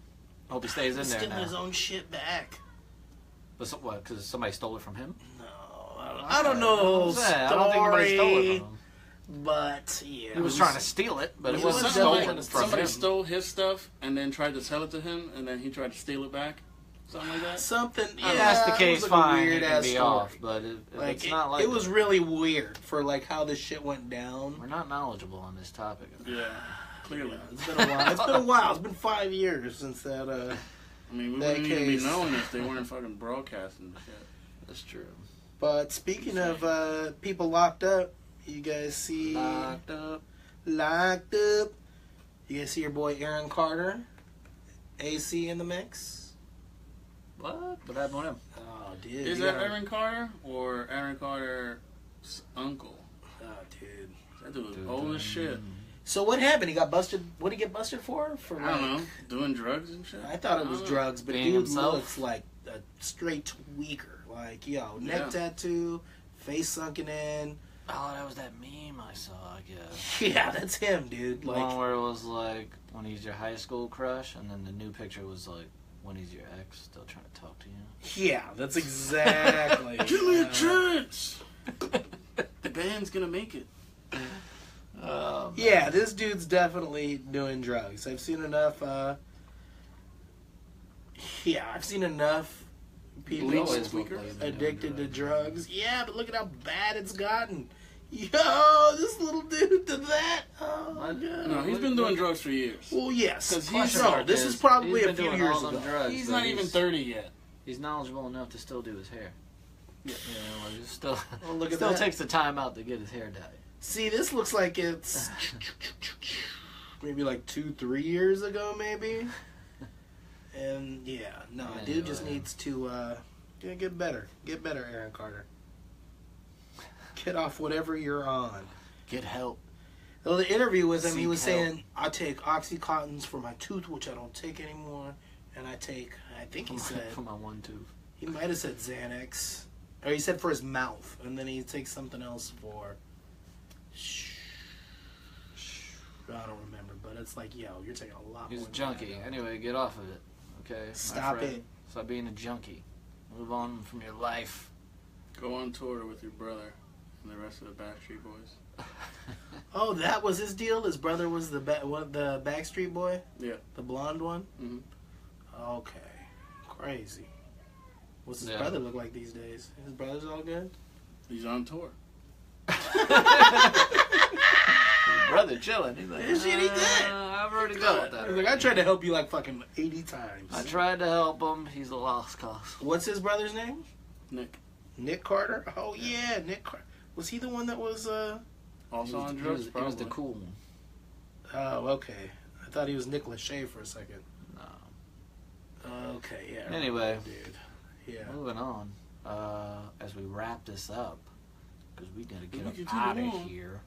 Hope he stays in He's there getting his now. own shit back. But what? Because somebody stole it from him? No, I don't know. I don't think anybody stole it from him. But yeah, He was trying to steal it, but it He wasn't was stolen somebody- from Somebody him. stole his stuff and then tried to sell it to him, and then he tried to steal it back. Something like that. something. Yeah, If that's the it case, was like a fine. weird It can ass be story. off, but if Like it's not like it was that. really weird for like how this shit went down. We're not knowledgeable on this topic. Yeah, clearly. It's been a while. It's been a while. It's been 5 years since that. I mean, we That wouldn't even be case. knowing if they weren't fucking broadcasting the shit. That's true. But speaking of people locked up, you guys see Locked up. locked up. You guys see your boy Aaron Carter, AC in the mix. What? What happened with him? Oh, dude. Is you that gotta- Aaron Carter or Aaron Carter's uncle? Oh, dude. That dude was old as shit. So what happened? He got busted. What did he get busted for? For I don't know, doing drugs and shit. I thought it was don't know. drugs, but Being dude himself? looks like a straight tweaker. Like, yo, neck Yeah. tattoo, face sunken in. Oh, that was that meme I saw, I guess. Yeah, that's him, dude. The Like, one where it was like when he's your high school crush, and then the new picture was like when he's your ex, still trying to talk to you. yeah, that's exactly. Give me a chance. The band's gonna make it. Yeah, this dude's definitely doing drugs. I've seen enough. I've seen enough people Bleach Always tweaker? look like he's been doing addicted to drugs. Yeah, but look at how bad it's gotten. Yo, this little dude did that. Oh my What? god. No, he's been doing drugs for years. Well, yes. 'Cause He's, he's- no, this is probably he's a been few doing years all them ago. drugs, He's but not even 30 yet. He's knowledgeable enough to still do his hair. Yeah. You know, like, still, Oh, look at still that. takes the time out to get his hair dyed. See, this looks like it's maybe like 2-3 years ago, maybe. And yeah, no, dude just Anyway. needs to get better. Get better, Aaron Carter. Get off whatever you're on. Get help. Well, the interview with him, he Seek was help. saying, I take Oxycontins for my tooth, which I don't take anymore. And I think he said, For my one tooth. he might have said Xanax. Or he said for his mouth. And then he takes something else for... I don't remember, but it's like, yo, you're taking a lot He's more a than junkie. that. Anyway, get off of it. Okay? my Stop friend. it. Stop being a junkie. Move on from your life. Go on tour with your brother and the rest of the Backstreet Boys. Oh, that was his deal? His brother was the the Backstreet Boy? Yeah. The blonde one? Mhm. Okay. Crazy. What's his Yeah. brother look like these days? His brother's all good? He's on tour. Brother chilling. He's like, Is he good? I've already got that. He's like, I tried to help you like fucking 80 times. I tried to help him. He's a lost cause. What's his brother's name? Nick. Nick Carter? Oh, yeah, Nick Carter. Was he the one that was, Also on He drugs, was, he probably. was the cool one. Oh, okay. I thought he was Nick Lachey for a second. No. Okay, yeah. Anyway. Dude. Yeah. Moving on. As we wrap this up, because we gotta We get can up out of continue on. here.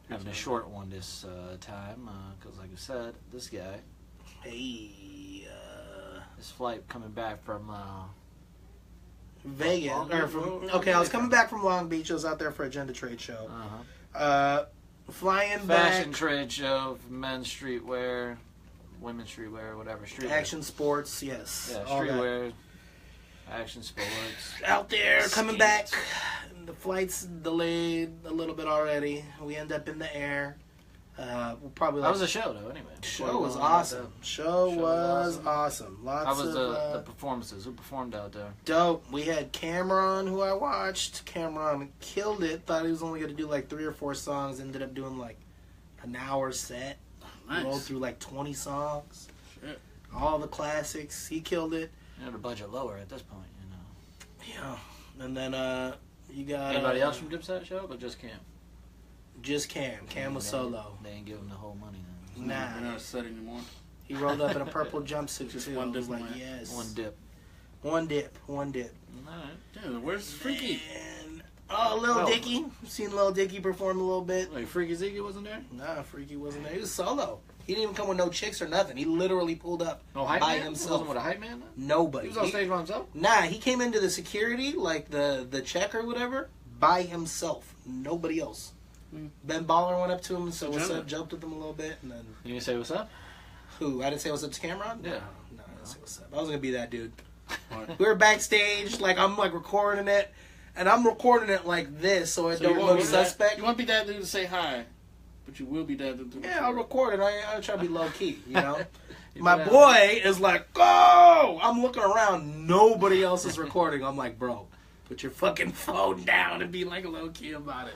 Having a short one this time, because like I said, this guy, Hey, his flight coming back from Vegas. Long Or Beach? from, Where okay, I was you coming from? back from Long Beach. I was out there for Agenda Trade Show. Flying fashion back, trade show, men's streetwear, women's streetwear, whatever streetwear. action sports, yes. Yeah, all that. streetwear. Action sports. Out there, coming Skate. back. The flight's delayed a little bit already. We end up in the air. We'll probably. That was a show, though. Anyway, Show was awesome. Show was awesome. Lots How was of the performances? Who performed out there? dope. We had Cameron, who I watched. Cameron killed it. Thought he was only going to do like 3 or 4 songs. Ended up doing like an hour set. Nice. Rolled through like 20 songs. Shit. All the classics. He killed it. You know, the budget lower at this point, you know. Yeah. And then you got Anybody else from Dipset show, but just Cam? Just Cam. Cam was solo. They ain't give him the whole money then. Nah. We're not set anymore. He rolled up in a purple jumpsuit Just too. one I was dip like, man. yes. One dip. One dip. One dip. Alright. Yeah, where's Freaky? And, Lil Oh. Dicky. Seen Lil Dicky perform a little bit. Wait, Freaky Ziggy wasn't there? Nah, Freaky wasn't there. He was solo. He didn't even come with no chicks or nothing. He literally pulled up No hype by man? himself. Wasn't with a hype man? Then? Nobody. He was on He- stage by himself? Nah, he came into the security, like the check or whatever, by himself. Nobody else. Hmm. Ben Baller went up to him and said, what's Agenda. up, jumped with him a little bit, and then, You didn't say what's up? who? I didn't say what's up to Cameron? Yeah. No, I didn't say what's up. I was going to be that dude. Alright. We were backstage, like, I'm, like, recording it, and I'm recording it like this, so it So you don't won't look be that- suspect. You won't be that dude to say hi, but you will be that dude to Yeah, I'll record it. I try to be low-key, you know? You My did that. boy is like, go! I'm looking around. Nobody else is recording. I'm like, bro, put your fucking phone down and be like low-key about it.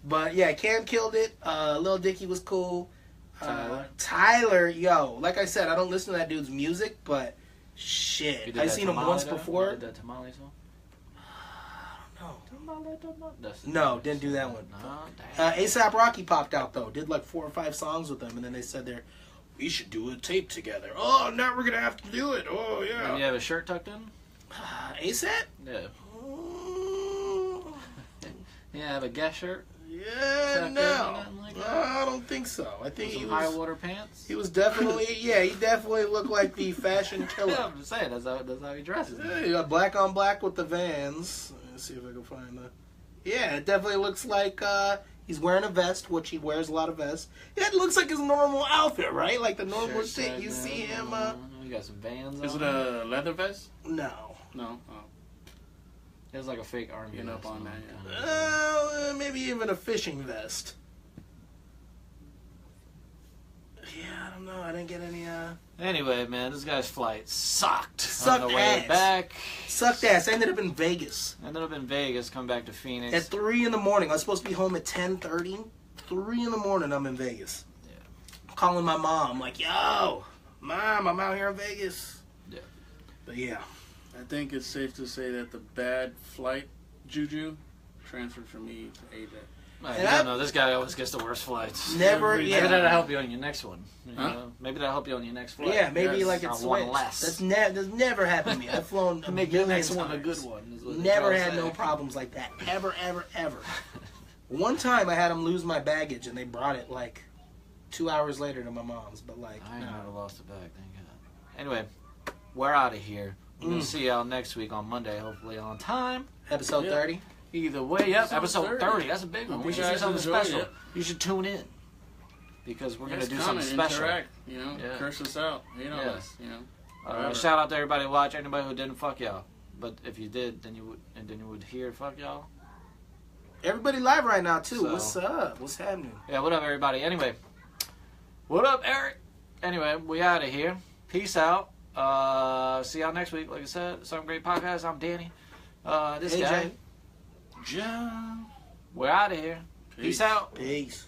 But yeah, Cam killed it. Lil Dicky was cool. Tyler, yo, like I said, I don't listen to that dude's music, but You shit. did I've that seen him tamale once though? before. You did that tamale song? No, That's No, didn't do that one. No, damn. ASAP Rocky popped out though. Did like 4 or 5 songs with them, and then they said we should do a tape together. Oh, now we're gonna have to do it. Oh yeah. And you have a shirt tucked in? ASAP? Yeah. Mm, Yeah, have a guest shirt? yeah, Tucked in, no. nothing like No, that? I don't think so. I think he Some was. high water pants? He was definitely, yeah, he definitely looked like the fashion Yeah, killer. I'm just saying, that's how he dresses. Yeah, you got black on black with the Vans. Let's see if I can find the. Yeah, it definitely looks like he's wearing a vest, which he wears a lot of vests. Yeah, it looks like his normal outfit, right? Like the normal Shirt shit tucked you in, see him. You got some Vans Is on. it a leather vest? No. No. Oh. It's like a fake army Getting up vest on that, kinda. Maybe even a fishing vest. Yeah, I don't know. I didn't get any. Anyway, man, this guy's flight sucked. Sucked on the way ass. back. Sucked ass. I ended up in Vegas Ended up in Vegas, come back to Phoenix. at 3 in the morning. I was supposed to be home at 10:30. 3 in the morning, I'm in Vegas. Yeah. I'm calling my mom, like, yo, Mom, I'm out here in Vegas. Yeah. But yeah. I think it's safe to say that the bad flight juju transferred from me to AJ. I And don't know. This guy always gets the worst flights. Never, Every Maybe yeah. that'll help you on your next one. You Huh? know? Maybe that'll help you on your next flight. Yeah, maybe Yes. like it's Or one switched. less. That's never happened to me. I've flown To make your million next one a times. good one. is what they're Never trying to had say. no problems like that. Ever, ever, ever. One time I had them lose my baggage and they brought it like 2 hours later to my mom's. But like, I ain't no. never lost a bag, thank God. Anyway, we're out of here. We're going to see y'all next week on Monday, hopefully on time. Episode Yeah. 30. Either way, yep, Episode episode 30. 30. That's a big one. Hope We you should see guys something enjoy special. it. You should tune in. Because we're going to Just do something comment, special. Interact, you know, Yeah. curse us out. You know Yeah. us, you know. Whatever. Shout out to everybody who watched. Anybody who didn't, fuck y'all. But if you did, then you would hear fuck y'all. Everybody live right now, too. So- What's up? What's happening? Yeah, what up, everybody? Anyway, what up, Eric? Anyway, we out of here. Peace out. See y'all next week. Like I said, Some Great Podcast. I'm Danny. This AJ. guy. John. We're out of here. Peace out. Peace.